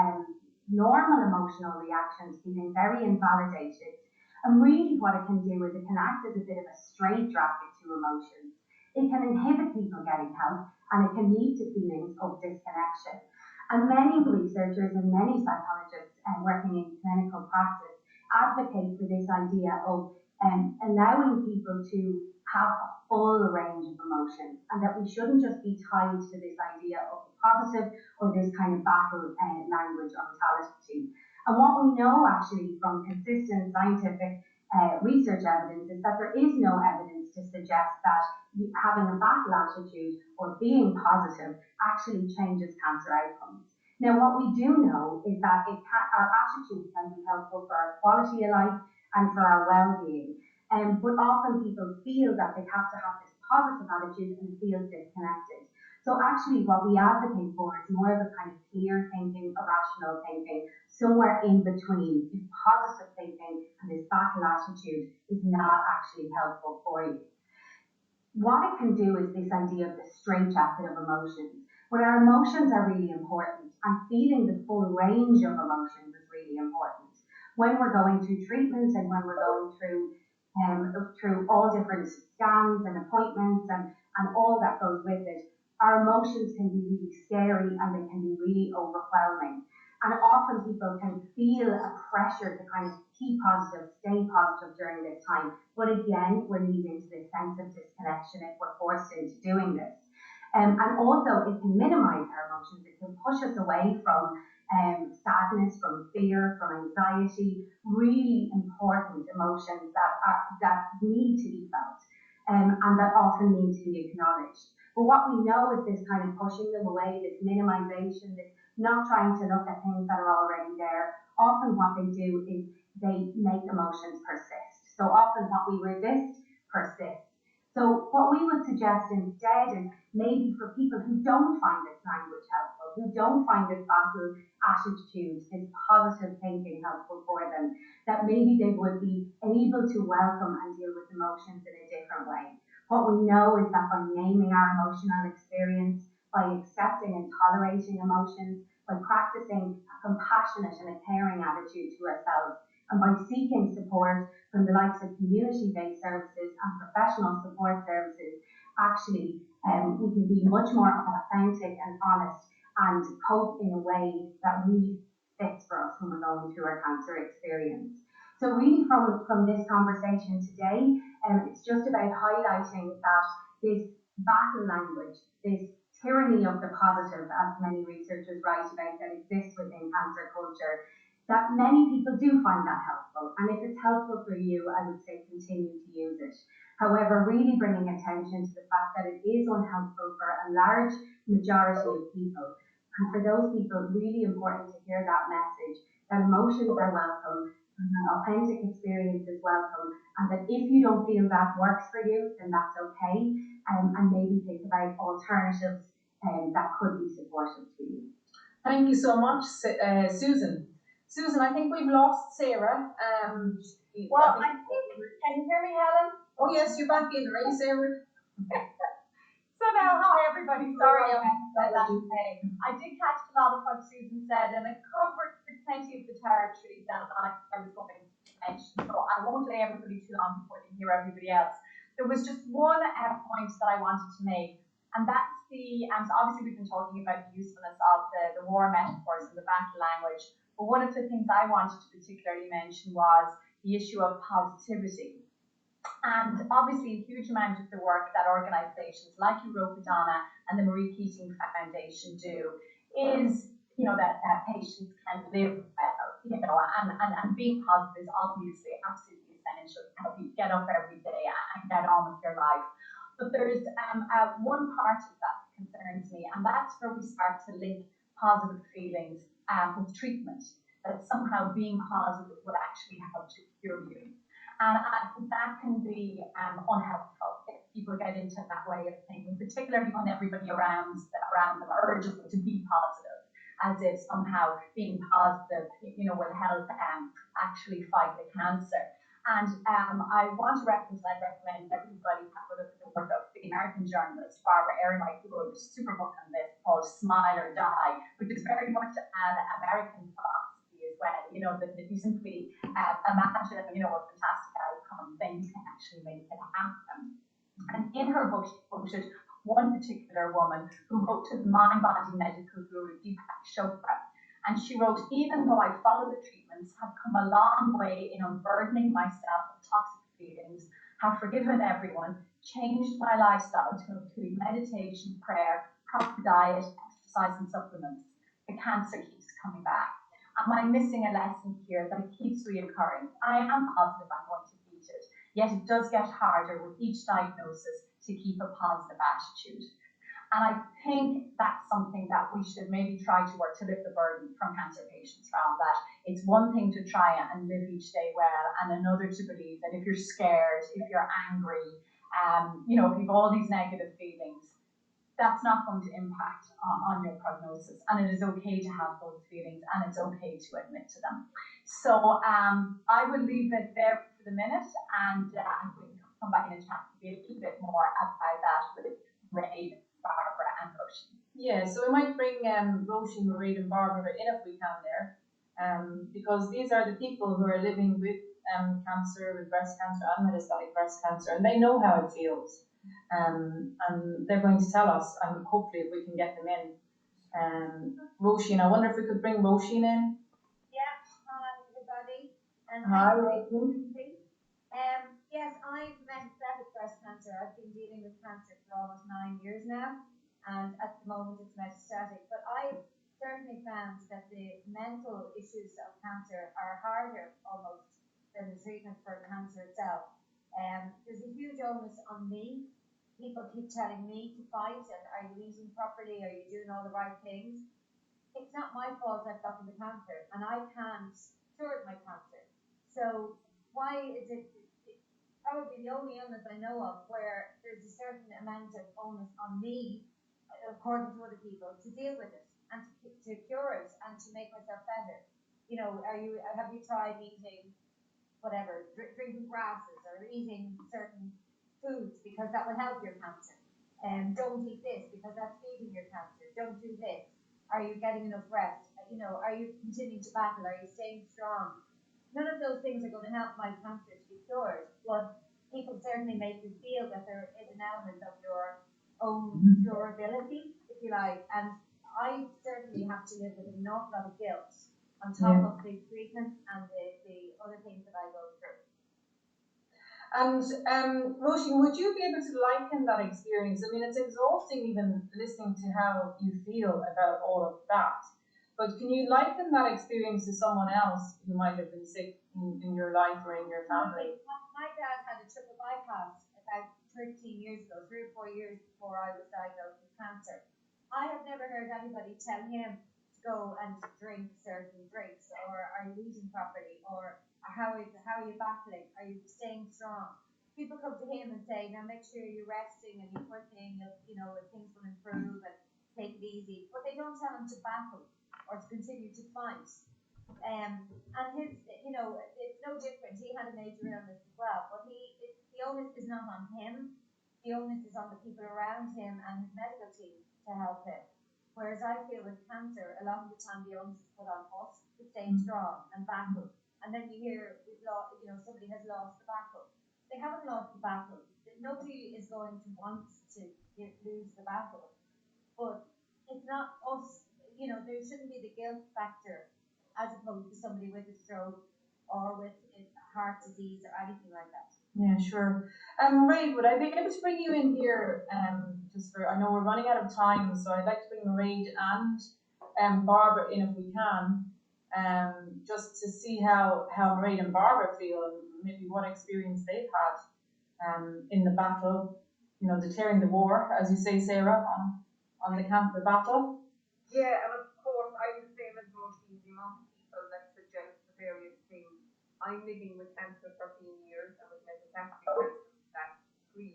normal emotional reactions feeling very invalidated. And really what it can do is it can act as a bit of a straitjacket to emotions. It can inhibit people getting help and it can lead to feelings of disconnection. And many researchers and many psychologists working in clinical practice advocate for this idea of allowing people to have a full range of emotions and that we shouldn't just be tied to this idea of the positive or this kind of battle language or mentality. And what we know actually from consistent scientific research evidence is that there is no evidence to suggest that having a battle attitude or being positive actually changes cancer outcomes. Now, what we do know is that our attitude can be helpful for our quality of life and for our well-being. But often people feel that they have to have this positive attitude and feel disconnected. So actually what we advocate for is more of a kind of clear thinking, irrational thinking, somewhere in between. If positive thinking and this battle attitude is not actually helpful for you. What it can do is this idea of the straitjacket of emotions, where our emotions are really important and feeling the full range of emotions is really important. When we're going through treatments and when we're going through all different scans and appointments and all that goes with it, our emotions can be really scary and they can be really overwhelming. And often people can feel a pressure to kind of keep positive, stay positive during this time. But again, we're leading to this sense of disconnection if we're forced into doing this. And also it can minimize our emotions. It can push us away from sadness, from fear, from anxiety, really important emotions that need to be felt and that often need to be acknowledged. But what we know is this kind of pushing them away, this minimization, this not trying to look at things that are already there. Often what they do is they make emotions persist. So often what we resist persists. So what we would suggest instead is maybe for people who don't find this language helpful, who don't find this battle attitude, this positive thinking helpful for them, that maybe they would be able to welcome and deal with emotions in a different way. What we know is that by naming our emotional experience, by accepting and tolerating emotions, by practicing a compassionate and a caring attitude to ourselves, and by seeking support from the likes of community-based services and professional support services, actually we can be much more authentic and honest and cope in a way that really fits for us when we're going through our cancer experience. So really from this conversation today, it's just about highlighting that this battle language, this tyranny of the positive, as many researchers write about, that exists within cancer culture, that many people do find that helpful. And if it's helpful for you, I would say continue to use it. However, really bringing attention to the fact that it is unhelpful for a large majority of people. And for those people, really important to hear that message, that emotions are welcome, authentic experience is welcome, and that if you don't feel that works for you, then that's okay, and maybe think about alternatives that could be supportive to you. Thank you so much, Susan. Susan, I think we've lost Sarah. Well, can you hear me, Helen? Oh yes, you're back in, right, Sarah? So now, hi everybody. Sorry I said that today. I did catch a lot of what Susan said, and it covered plenty of the territory that I was going to mention. So I won't lay everybody too long before they hear everybody else. There was just one point that I wanted to make, and that's and so obviously we've been talking about the usefulness of the war metaphors and the battle language. But one of the things I wanted to particularly mention was the issue of positivity. And obviously a huge amount of the work that organisations like Europa, Donna and the Keating Foundation do is, that patients can live well, and being positive is obviously absolutely essential to help you get up every day and get on with your life. But there's one part of that concerns me, and that's where we start to link positive feelings with treatment, that somehow being positive will actually help to cure you. And I think that can be unhelpful if people get into that way of thinking, particularly when everybody around them urges them to be positive, as if somehow being positive, will help actually fight the cancer. And I want to recommend everybody have a look at the work of the American journalist Barbara Ehrenreich, who wrote a super book on this called Smile or Die, which is very much an American philosophy as well. That if you simply imagine, a fantastic outcome, then you can actually make it happen. And in her book, she quoted one particular woman who wrote to the mind-body medical guru Deepak Chopra. And she wrote, even though I follow the treatments, have come a long way in unburdening myself of toxic feelings, have forgiven everyone, changed my lifestyle to include meditation, prayer, proper diet, exercise and supplements, the cancer keeps coming back. Am I missing a lesson here that it keeps reoccurring? I am positive I'm going to beat it, yet it does get harder with each diagnosis to keep a positive attitude. And I think that's something that we should maybe try to work to lift the burden from cancer patients around that. It's one thing to try and live each day well, and another to believe that if you're scared, if you're angry, if you've all these negative feelings, that's not going to impact on your prognosis. And it is okay to have those feelings, and it's okay to admit to them. So I will leave it there for the minute, and we can come back in and chat a little bit more about that with Ray, Barbara and Roisin. Yeah, so we might bring Roisin, Marie and Barbara in if we can there, because these are the people who are living with cancer, with breast cancer and metastatic breast cancer, and they know how it feels. And they're going to tell us, and hopefully if we can get them in. Roisin, I wonder if we could bring Roisin in. Yeah, hi everybody. And hi, Roisin. Yes, I've metastatic breast cancer. I've been dealing with cancer for almost 9 years now, and at the moment it's metastatic. But I've certainly found that the mental issues of cancer are harder almost than the treatment for cancer itself. There's a huge onus on me. People keep telling me to fight, and are you eating properly? Are you doing all the right things? It's not my fault I've gotten the cancer, and I can't cure my cancer. So why is it probably the only illness I know of where there's a certain amount of onus on me, according to other people, to deal with it and to cure it and to make myself better? Have you tried eating whatever, drinking grasses or eating certain foods because that will help your cancer? Don't eat this because that's feeding your cancer. Don't do this. Are you getting enough rest? Are you continuing to battle? Are you staying strong? None of those things are going to help my cancer to be cured, but people certainly make you feel that there is an element of your own curability, if you like. And I certainly have to live with an awful lot of guilt on top of the treatment and the other things that I go through. And Roisin, would you be able to liken that experience? I mean, it's exhausting even listening to how you feel about all of that. But can you liken that experience to someone else who might have been sick in your life or in your family? My dad had a triple bypass about 13 years ago, 3 or 4 years before I was diagnosed with cancer. I have never heard anybody tell him to go and drink certain drinks, or are you eating properly, or How are you battling? Are you staying strong? People come to him and say, now make sure you're resting and you're working, things will improve and take it easy. But they don't tell him to battle or to continue to fight. And his, it's no different. He had a major illness as well, but the onus is not on him. The onus is on the people around him and his medical team to help him. Whereas I feel with cancer, a lot of the time the onus is put on us to stay strong and battle. And then you hear somebody has lost the battle. They haven't lost the battle. Nobody is going to want to lose the battle. But it's not us. There shouldn't be the guilt factor as opposed to somebody with a stroke or with a heart disease or anything like that. Yeah, sure. Mairead, would I be able to bring you in here? I know we're running out of time, so I'd like to bring Mairead and Barbara in if we can, just to see how Mairead and Barbara feel and maybe what experience they've had in the battle, declaring the war, as you say, Sarah, on the cancer battle. Yeah, and of course, I'm the same as Roisin, the amount of people that suggest the various things. I'm living with cancer 13 years and with metastatic cancer that's 3.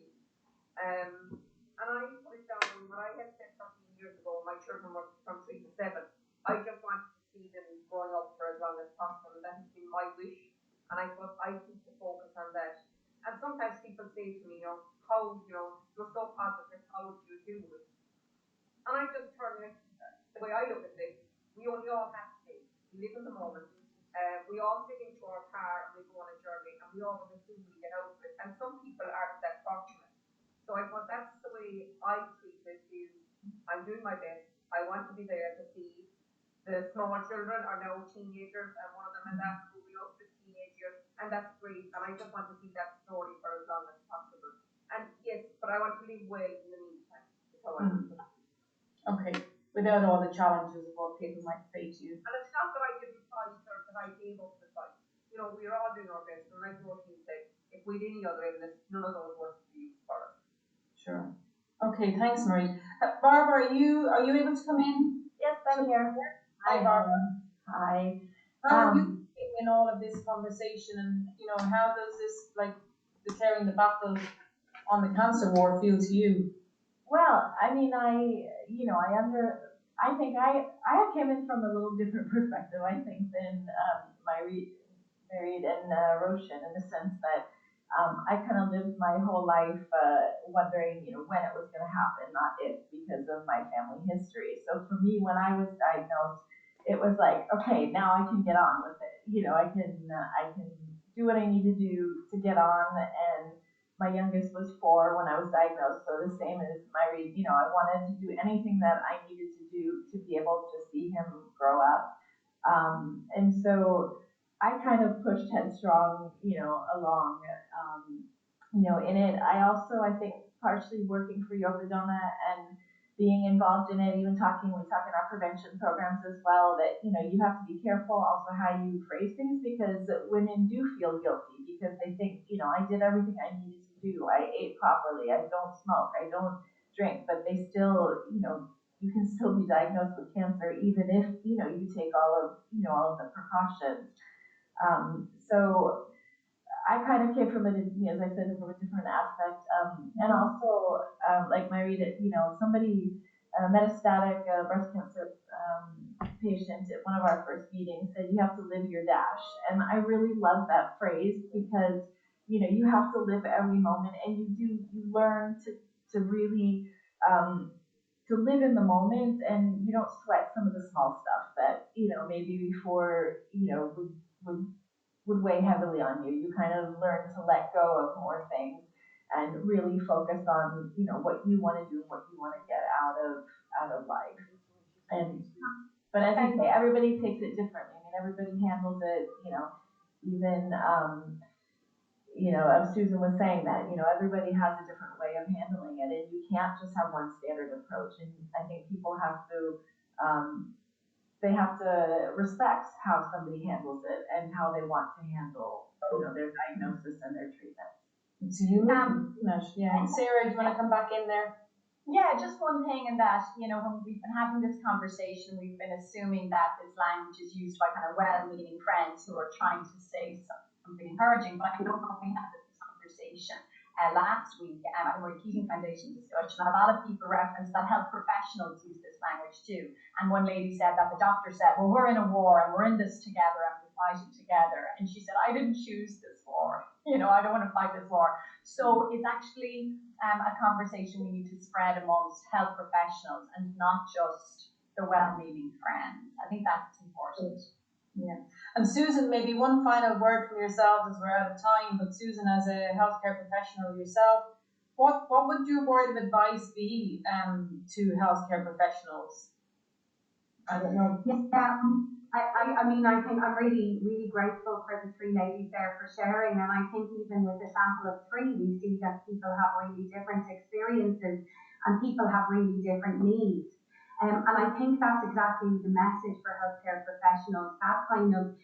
And I put it down, what I had said 13 years ago, my children were from 3 to 7. I just wanted to see them growing up for as long as possible, and that has been my wish. And I thought I need to focus on that. And sometimes people say to me, how, you're so positive, how would you do it? And I just turn it, the way I look at this, we only all have to live. We live in the moment. We all sit into our car and we go on a journey, and we always assume we get out of it. And some people aren't that fortunate. So I thought that's the way I treat it, is I'm doing my best. I want to be there to see. The small children are now teenagers, and one of them is after moving up to teenage years, and that's great. And I just want to see that story for as long as possible. And yes, but I want to live well in the meantime. That's how I look at it. Okay, without all the challenges of what people might say to you. And it's not that I didn't fight or that I gave up the fight. We're all doing our best. And like Roisin said, if we had any other illness, none of those words would be used for us. Sure. Okay, thanks, Mairead. Barbara, are you able to come in? Yes, I'm here. Hi, Barbara. Hi. How are you in all of this conversation, and how does this, like, declaring the battle on the cancer war, feel to you? Well, I mean, I think I came in from a little different perspective, I think, than Mairead and Roshan, in the sense that I kind of lived my whole life wondering, when it was going to happen, not if, because of my family history. So for me, when I was diagnosed, it was like, okay, now I can get on with it. I can do what I need to do to get on. And my youngest was 4 when I was diagnosed, so the same as Mairead. I wanted to do anything that I needed to do to be able to see him grow up. And so I kind of pushed headstrong, along, in it. I think partially working for Europa, Donna, and being involved in it, we talk in our prevention programs as well, that, you have to be careful also how you phrase things, because women do feel guilty because they think, I did everything I needed to do. I ate properly. I don't smoke. I don't drink, but they still, you can still be diagnosed with cancer even if, you take all of the precautions. So I kind of came from it, as I said, from a different aspect. And also, like Mairead, somebody, metastatic breast cancer patient at one of our first meetings said, you have to live your dash. And I really love that phrase, because, you have to live every moment, and you learn to really, to live in the moment, and you don't sweat some of the small stuff that, maybe before, would weigh heavily on you. You kind of learn to let go of more things and really focus on, what you want to do and what you want to get out of life. But as you say, everybody takes it differently. I mean, everybody handles it, even, as Susan was saying that, everybody has a different way of handling it, and you can't just have one standard approach. And I think people have to, they have to respect how somebody handles it and how they want to handle, their diagnosis and their treatment. So you, yeah. Sarah, do you want to come back in there? Yeah, just one thing in that, when we've been having this conversation, we've been assuming that this language is used by kind of well-meaning friends who are trying to say something encouraging, but I don't know if we had this conversation last week at the Keating Foundation discussion. A lot of people referenced that health professionals use this language too. And one lady said that the doctor said, well, we're in a war and we're in this together and we're fighting together. And she said, I didn't choose this war. I don't want to fight this war. So it's actually a conversation we need to spread amongst health professionals and not just the well-meaning friends. I think that's important. Yeah. And Susan, maybe one final word from yourself as we're out of time, but Susan, as a healthcare professional yourself, what would your word of advice be to healthcare professionals? I don't know. Yeah, I mean, I think I'm really, really grateful for the three ladies there for sharing. And I think even with a sample of three, we see that people have really different experiences and people have really different needs. And I think that's exactly the message for healthcare professionals, that kind of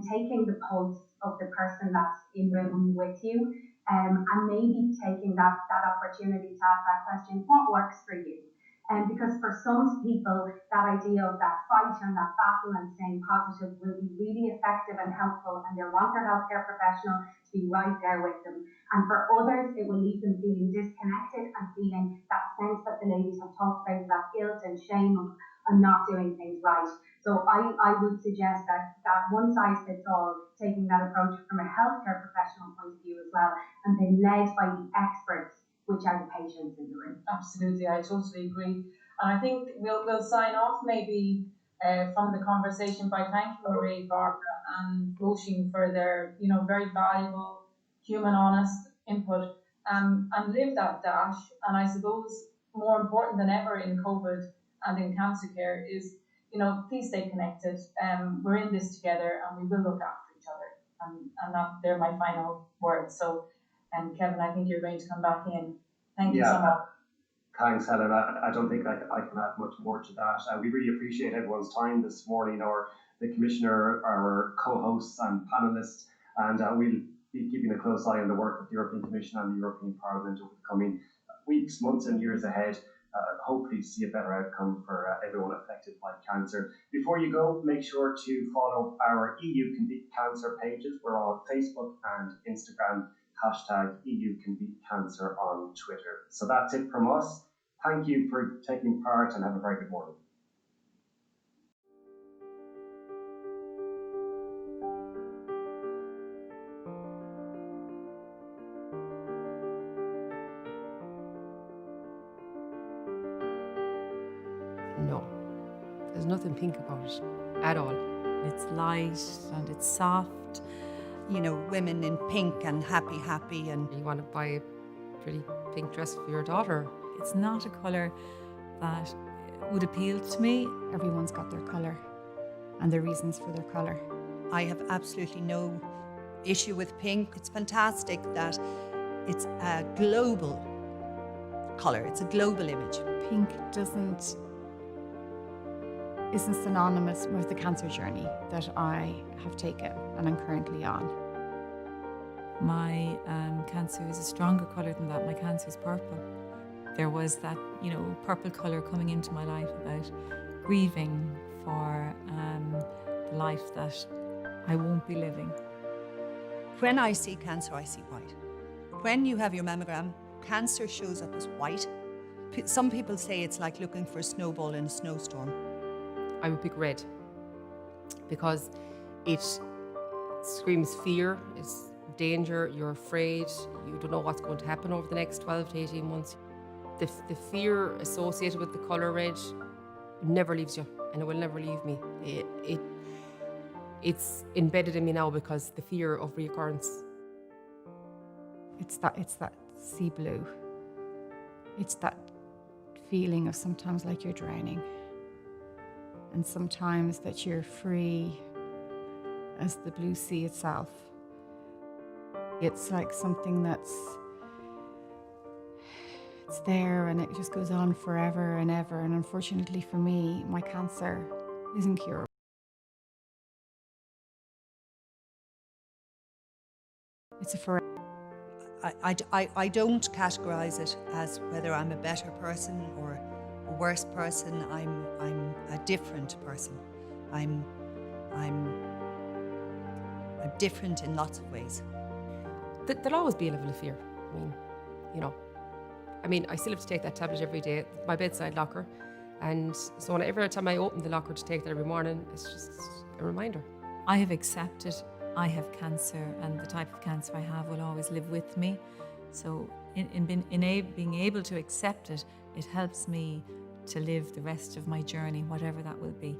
taking the pulse of the person that's in room with you, and maybe taking that opportunity to ask that question, what works for you? Because for some people, that idea of that fight and that battle and staying positive will be really effective and helpful, and they'll want their healthcare professional to be right there with them. And for others, it will leave them feeling disconnected and feeling that sense that the ladies have talked about, that guilt and shame of not doing things right. So I would suggest that one size fits all, taking that approach from a healthcare professional point of view as well, and then led by the experts, which are the patients in the room. Absolutely, I totally agree. And I think we'll sign off maybe from the conversation by thanking Marie, Barbara, and Roisin for their very valuable, human, honest input, and live that dash. And I suppose more important than ever in COVID and in cancer care is, please stay connected. We're in this together, and we will look after each other. And they're my final words. So. And Kevin, I think you're going to come back in. Thank you so much. Thanks, Helen. I don't think I can add much more to that. We really appreciate everyone's time this morning, the Commissioner, our co-hosts and panellists, and we'll be keeping a close eye on the work of the European Commission and the European Parliament over the coming weeks, months and years ahead. Hopefully to see a better outcome for everyone affected by cancer. Before you go, make sure to follow our EU Can Beat Cancer pages. We're on Facebook and Instagram. #EU Can Beat Cancer on Twitter. So that's it from us. Thank you for taking part and have a very good morning. No, there's nothing pink about it at all. It's light and it's soft. Women in pink and happy and... You want to buy a pretty pink dress for your daughter. It's not a colour that would appeal to me. Everyone's got their colour and their reasons for their colour. I have absolutely no issue with pink. It's fantastic that it's a global colour. It's a global image. Pink isn't synonymous with the cancer journey that I have taken and I'm currently on. My cancer is a stronger colour than that. My cancer is purple. There was that, purple colour coming into my life about grieving for the life that I won't be living. When I see cancer, I see white. When you have your mammogram, cancer shows up as white. Some people say it's like looking for a snowball in a snowstorm. I would pick red because it screams fear, it's danger, you're afraid, you don't know what's going to happen over the next 12 to 18 months. The fear associated with the colour red never leaves you, and it will never leave me. It's embedded in me now because the fear of reoccurrence. It's that sea blue. It's that feeling of sometimes like you're drowning, and sometimes that you're free as the blue sea itself. It's like something it's there and it just goes on forever and ever. And unfortunately for me, my cancer isn't curable. It's a forever. I don't categorize it as whether I'm a better person or a worse person. I'm a different person. I'm different in lots of ways. There'll always be a level of fear. I mean, I still have to take that tablet every day, my bedside locker. And so every time I open the locker to take that every morning, it's just a reminder. I have accepted I have cancer, and the type of cancer I have will always live with me. So being able to accept it, it helps me to live the rest of my journey, whatever that will be.